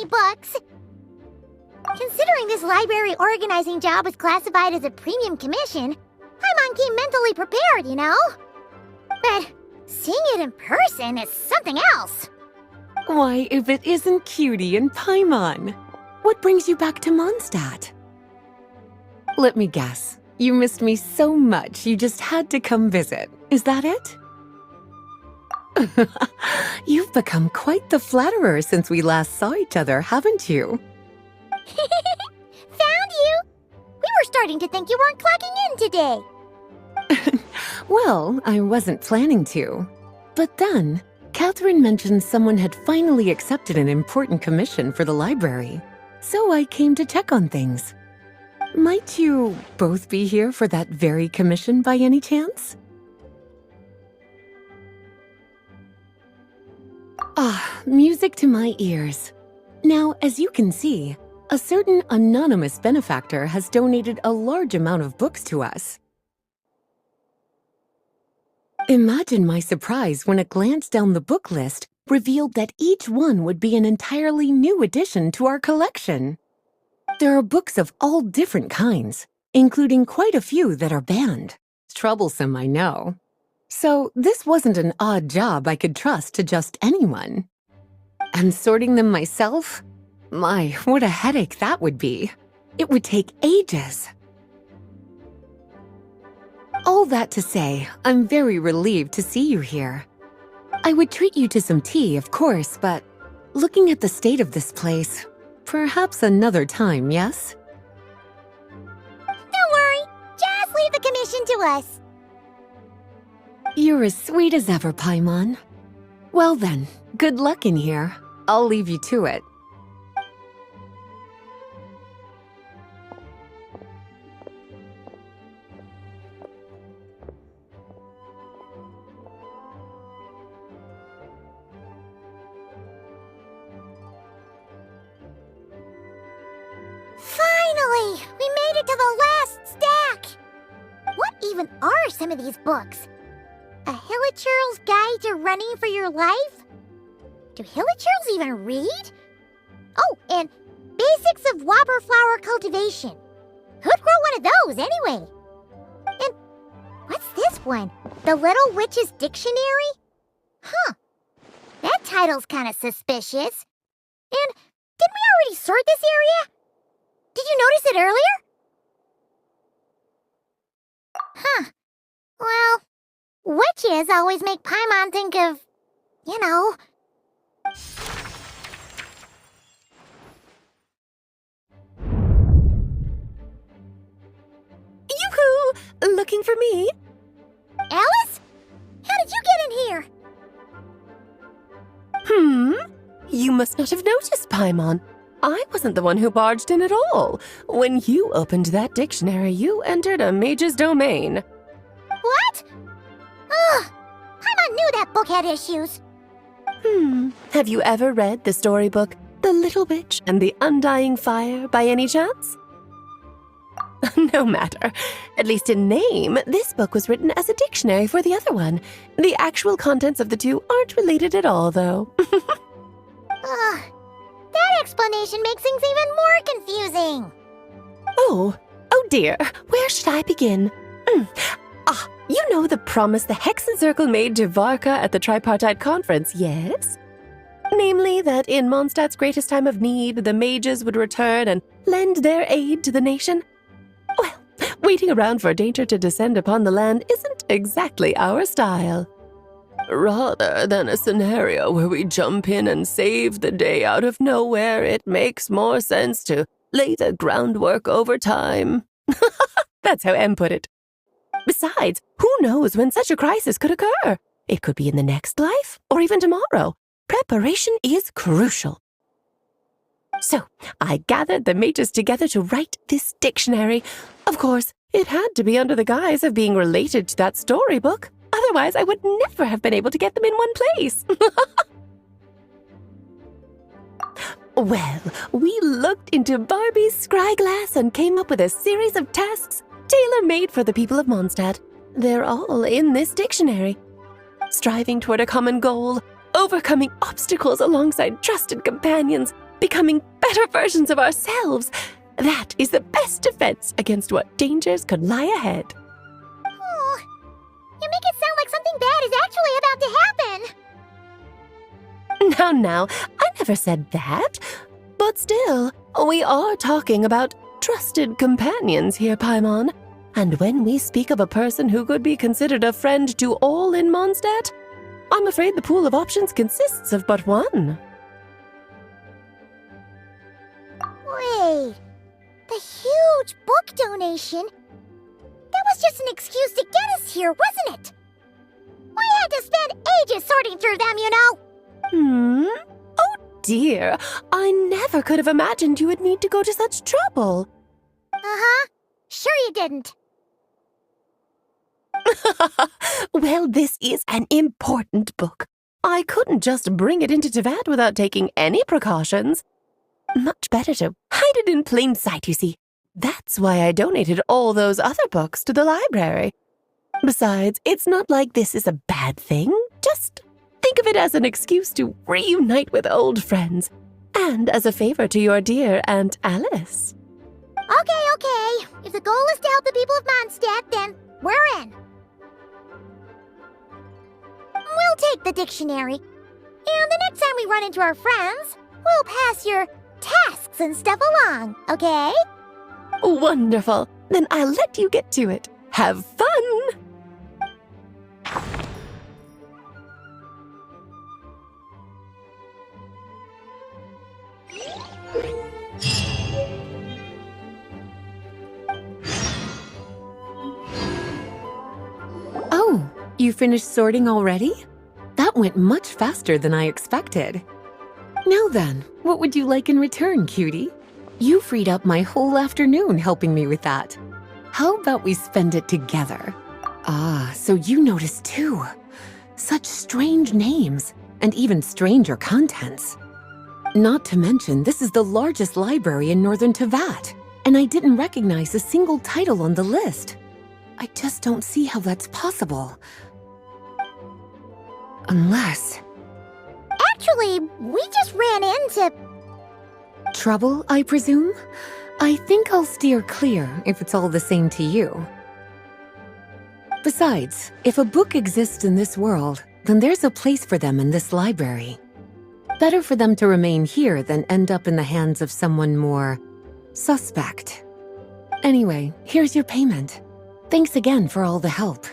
many books. Considering this library organizing job was classified as a premium commission, Paimon came mentally prepared, you know? But seeing it in person is something else. Why, if it isn't Cutie and Paimon? What brings you back to Mondstadt? Let me guess. You missed me so much you just had to come visit. Is that it? You've become quite the flatterer since we last saw each other, haven't you? Found you! We were starting to think you weren't clocking in today. Well, I wasn't planning to. But then, Catherine mentioned someone had finally accepted an important commission for the library. So I came to check on things. Might you both be here for that very commission by any chance? Ah, music to my ears. Now, as you can see, a certain anonymous benefactor has donated a large amount of books to us. Imagine my surprise when a glance down the book list revealed that each one would be an entirely new addition to our collection. There are books of all different kinds, including quite a few that are banned. Troublesome, I know. So this wasn't an odd job I could trust to just anyone. And sorting them myself? My, what a headache that would be. It would take ages. All that to say, I'm very relieved to see you here. I would treat you to some tea, of course, but looking at the state of this place, perhaps another time, yes? Don't worry, just leave the commission to us. You're as sweet as ever, Paimon. Well then, good luck in here. I'll leave you to it. Finally! We made it to the last stack! What even are some of these books? A Hilichurl's Guide to Running for Your Life? Do Hilichurls even read? Oh, and Basics of Wobberflower Cultivation. Who'd grow one of those, anyway? And what's this one? The Little Witch's Dictionary? Huh. That title's kinda suspicious. And didn't we already sort this area? Did you notice it earlier? Huh. Well, witches always make Paimon think of, you know... Yoo-hoo! Looking for me? Alice? How did you get in here? You must not have noticed, Paimon. I wasn't the one who barged in at all. When you opened that dictionary, you entered a mage's domain. What? Ugh! Paimon knew that book had issues. Have you ever read the storybook, The Little Witch and the Undying Fire, by any chance? No matter. At least in name, this book was written as a dictionary for the other one. The actual contents of the two aren't related at all, though. Ugh. That explanation makes things even more confusing. Oh dear. Where should I begin? You know the promise the Hexen Circle made to Varka at the Tripartite Conference, yes? Namely, that in Mondstadt's greatest time of need, the mages would return and lend their aid to the nation? Well, waiting around for danger to descend upon the land isn't exactly our style. Rather than a scenario where we jump in and save the day out of nowhere, it makes more sense to lay the groundwork over time. That's how Em put it. Besides, who knows when such a crisis could occur? It could be in the next life, or even tomorrow. Preparation is crucial. So, I gathered the mages together to write this dictionary. Of course, it had to be under the guise of being related to that storybook. Otherwise, I would never have been able to get them in one place. Well, we looked into Barbie's scryglass and came up with a series of tasks tailor-made for the people of Mondstadt. They're all in this dictionary. Striving toward a common goal, overcoming obstacles alongside trusted companions, becoming better versions of ourselves. That is the best defense against what dangers could lie ahead. Oh, you make it sound like something bad is actually about to happen. Now, I never said that. But still, we are talking about trusted companions here, Paimon. And when we speak of a person who could be considered a friend to all in Mondstadt, I'm afraid the pool of options consists of but one. Wait, the huge book donation? That was just an excuse to get us here, wasn't it? We had to spend ages sorting through them, you know. Oh dear, I never could have imagined you would need to go to such trouble. Uh-huh. Sure you didn't. Well, this is an important book. I couldn't just bring it into Tevat without taking any precautions. Much better to hide it in plain sight, you see. That's why I donated all those other books to the library. Besides, it's not like this is a bad thing. Just think of it as an excuse to reunite with old friends, and as a favor to your dear Aunt Alice. Okay. If the goal is to help the people of Mondstadt, then we're in. We'll take the dictionary. And the next time we run into our friends, we'll pass your tasks and stuff along, okay? Wonderful. Then I'll let you get to it. Have fun! Oh, you finished sorting already? That went much faster than I expected. Now then, what would you like in return, cutie? You freed up my whole afternoon helping me with that. How about we spend it together? Ah, so you noticed too. Such strange names, and even stranger contents. Not to mention, this is the largest library in Northern Tevat, and I didn't recognize a single title on the list. I just don't see how that's possible. Unless... Actually, we just ran into... Trouble, I presume? I think I'll steer clear if it's all the same to you. Besides, if a book exists in this world, then there's a place for them in this library. Better for them to remain here than end up in the hands of someone more suspect. Anyway, here's your payment. Thanks again for all the help.